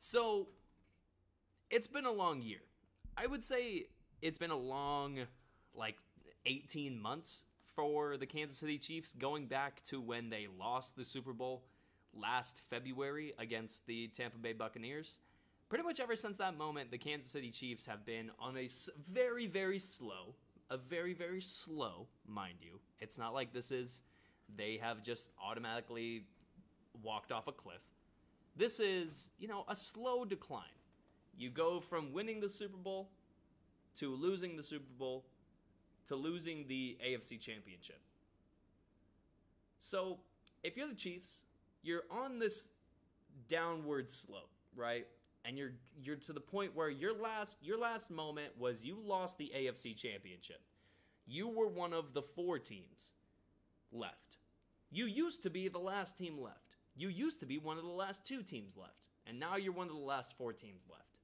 So, it's been a long year. I would say it's been a long, 18 months for the Kansas City Chiefs, going back to when they lost the Super Bowl last February against the Tampa Bay Buccaneers. Pretty much ever since that moment, the Kansas City Chiefs have been on a very, very slow, mind you. It's not like they have just automatically walked off a cliff. This is, a slow decline. You go from winning the Super Bowl to losing the Super Bowl to losing the AFC Championship. So, if you're the Chiefs, you're on this downward slope, right? And you're to the point where your last moment was you lost the AFC Championship. You were one of the 4 teams left. You used to be the last team left. You used to be one of the last 2 teams left. And now you're one of the last 4 teams left.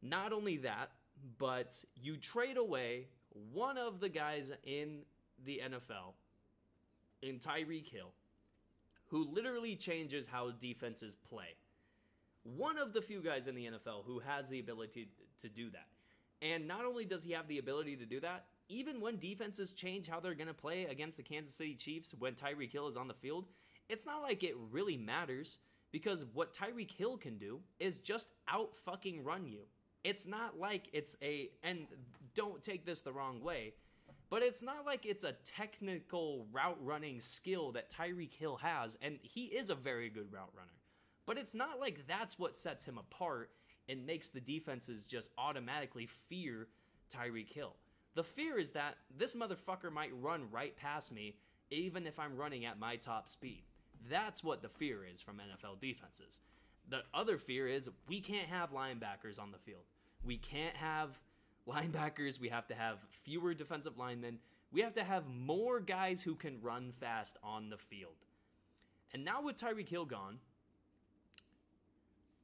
Not only that, but you trade away one of the guys in the NFL, in Tyreek Hill, who literally changes how defenses play. One of the few guys in the NFL who has the ability to do that. And not only does he have the ability to do that, even when defenses change how they're going to play against the Kansas City Chiefs when Tyreek Hill is on the field, it's not like it really matters, because what Tyreek Hill can do is just out-fucking run you. It's not like it's and don't take this the wrong way, but it's not like it's a technical route running skill that Tyreek Hill has, and he is a very good route runner. But it's not like that's what sets him apart and makes the defenses just automatically fear Tyreek Hill. The fear is that this motherfucker might run right past me even if I'm running at my top speed. That's what the fear is from NFL defenses. The other fear is we can't have linebackers on the field. We can't have linebackers. We have to have fewer defensive linemen. We have to have more guys who can run fast on the field. And now with Tyreek Hill gone,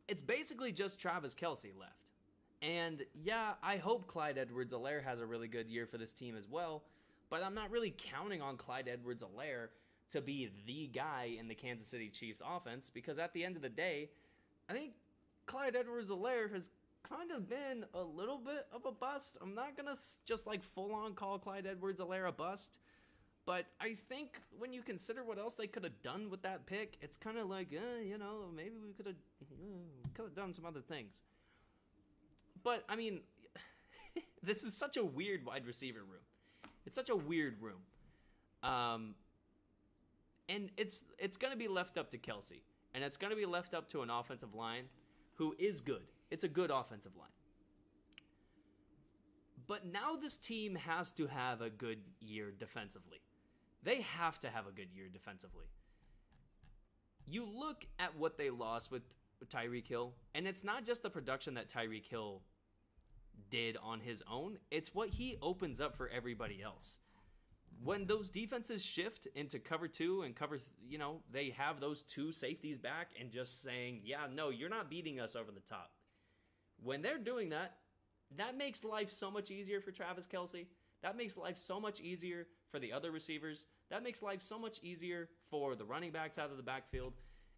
it's basically just Travis Kelce left. And yeah, I hope Clyde Edwards-Helaire has a really good year for this team as well, but I'm not really counting on Clyde Edwards-Helaire to be the guy in the Kansas City Chiefs offense, because at the end of the day, I think Clyde Edwards-Helaire has kind of been a little bit of a bust. I'm not going to just full-on call Clyde Edwards-Helaire a bust, but I think when you consider what else they could have done with that pick, it's kind of like, maybe we could have done some other things. But, I mean, this is such a weird wide receiver room. It's such a weird room. And it's going to be left up to Kelce. And it's going to be left up to an offensive line who is good. It's a good offensive line. But now this team has to have a good year defensively. They have to have a good year defensively. You look at what they lost with Tyreek Hill, and it's not just the production that Tyreek Hill did on his own. It's what he opens up for everybody else. When those defenses shift into cover 2 and cover, they have those 2 safeties back and just saying, yeah, no, you're not beating us over the top. When they're doing that, that makes life so much easier for Travis Kelce. That makes life so much easier for the other receivers. That makes life so much easier for the running backs out of the backfield.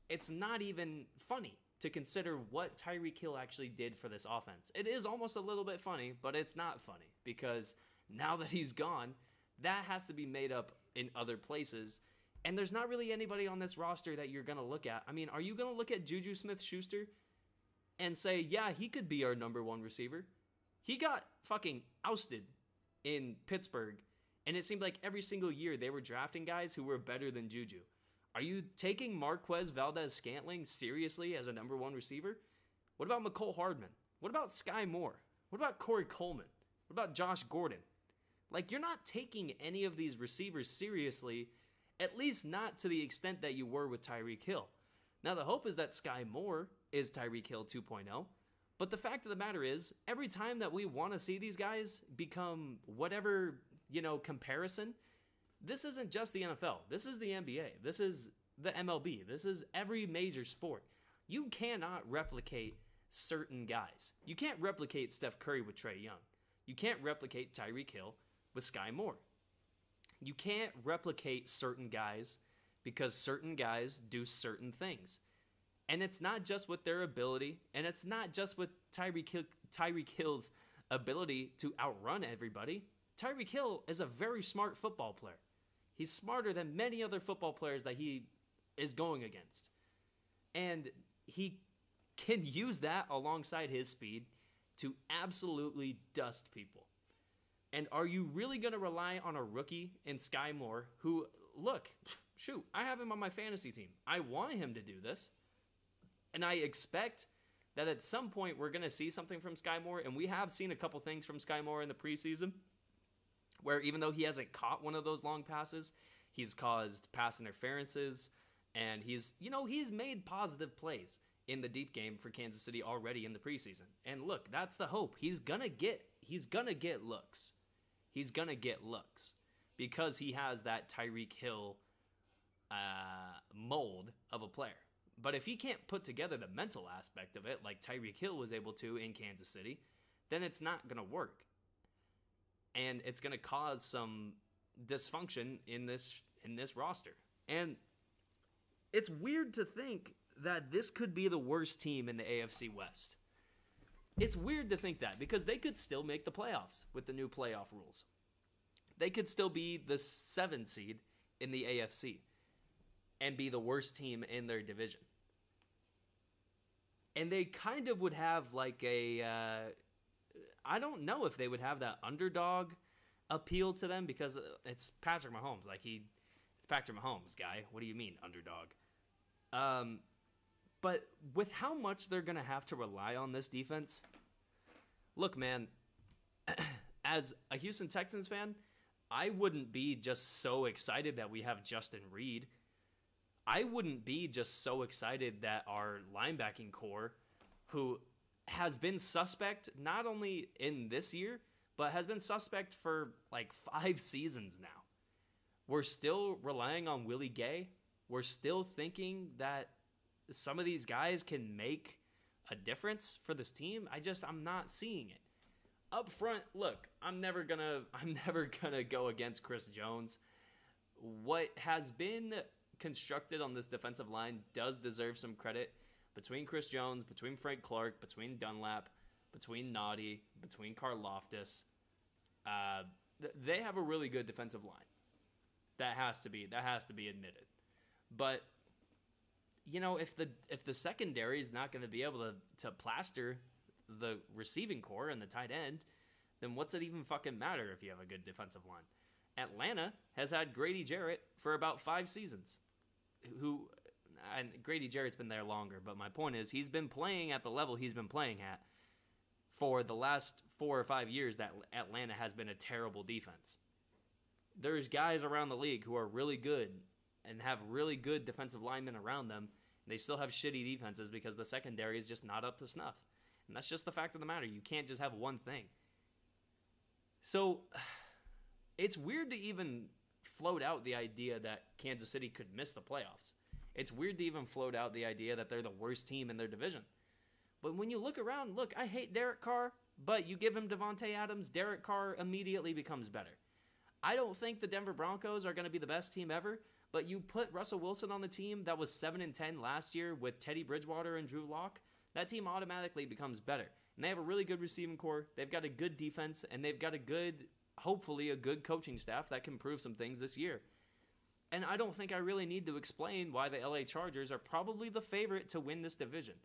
It's not even funny to consider what Tyreek Hill actually did for this offense. It is almost a little bit funny, but it's not funny, because now that he's gone, that has to be made up in other places. And there's not really anybody on this roster that you're going to look at. I mean, are you going to look at Juju Smith-Schuster and say, yeah, he could be our number 1 receiver? He got fucking ousted in Pittsburgh, and it seemed like every single year they were drafting guys who were better than Juju. Are you taking Marquez Valdez-Scantling seriously as a number 1 receiver? What about McCole Hardman? What about Sky Moore? What about Corey Coleman? What about Josh Gordon? You're not taking any of these receivers seriously, at least not to the extent that you were with Tyreek Hill. Now, the hope is that Sky Moore is Tyreek Hill 2.0, but the fact of the matter is, every time that we want to see these guys become whatever, comparison, this isn't just the NFL. This is the NBA. This is the MLB. This is every major sport. You cannot replicate certain guys. You can't replicate Steph Curry with Trae Young. You can't replicate Tyreek Hill with Sky Moore. You can't replicate certain guys because certain guys do certain things. And it's not just with their ability, and it's not just with Tyreek Hill's ability to outrun everybody. Tyreek Hill is a very smart football player. He's smarter than many other football players that he is going against. And he can use that alongside his speed to absolutely dust people. And are you really going to rely on a rookie in Sky Moore who, look, shoot, I have him on my fantasy team. I want him to do this. And I expect that at some point we're going to see something from Sky Moore. And we have seen a couple things from Sky Moore in the preseason where even though he hasn't caught one of those long passes, he's caused pass interferences. And he's made positive plays in the deep game for Kansas City already in the preseason. And look, that's the hope. He's gonna get looks. He's gonna get looks because he has that Tyreek Hill mold of a player. But if he can't put together the mental aspect of it, like Tyreek Hill was able to in Kansas City, then it's not gonna work, and it's gonna cause some dysfunction in this roster. And it's weird to think that this could be the worst team in the AFC West. It's weird to think that because they could still make the playoffs with the new playoff rules. They could still be the 7th seed in the AFC and be the worst team in their division. And they kind of would have like I don't know if they would have that underdog appeal to them because it's Patrick Mahomes. It's Patrick Mahomes, guy. What do you mean, underdog? But with how much they're going to have to rely on this defense, look, man, as a Houston Texans fan, I wouldn't be just so excited that we have Justin Reed. I wouldn't be just so excited that our linebacking core, who has been suspect not only in this year, but has been suspect for like 5 seasons now. We're still relying on Willie Gay. We're still thinking that some of these guys can make a difference for this team. I'm not seeing it. Up front, look, I'm never gonna go against Chris Jones. What has been constructed on this defensive line does deserve some credit between Chris Jones, between Frank Clark, between Dunlap, between Naughty, between Karlaftis. They have a really good defensive line. That has to be admitted. But if the secondary is not going to be able to plaster the receiving core and the tight end, then what's it even fucking matter if you have a good defensive line? Atlanta has had Grady Jarrett for about 5 seasons. And Grady Jarrett's been there longer, but my point is he's been playing at the level he's been playing at for the last 4 or 5 years that Atlanta has been a terrible defense. There's guys around the league who are really good and have really good defensive linemen around them, and they still have shitty defenses because the secondary is just not up to snuff. And that's just the fact of the matter. You can't just have one thing. So it's weird to even float out the idea that Kansas City could miss the playoffs. It's weird to even float out the idea that they're the worst team in their division. But when you look around, look, I hate Derek Carr, but you give him Devontae Adams, Derek Carr immediately becomes better. I don't think the Denver Broncos are going to be the best team ever, but you put Russell Wilson on the team that was 7-10 last year with Teddy Bridgewater and Drew Lock, that team automatically becomes better. And they have a really good receiving core, they've got a good defense, and they've got hopefully a good coaching staff that can prove some things this year. And I don't think I really need to explain why the LA Chargers are probably the favorite to win this division.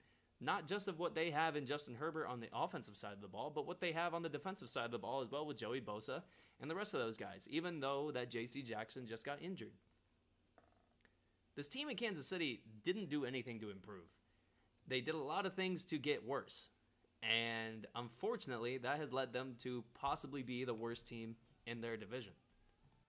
Not just of what they have in Justin Herbert on the offensive side of the ball, but what they have on the defensive side of the ball as well with Joey Bosa and the rest of those guys, even though that J.C. Jackson just got injured. This team in Kansas City didn't do anything to improve. They did a lot of things to get worse. And unfortunately, that has led them to possibly be the worst team in their division.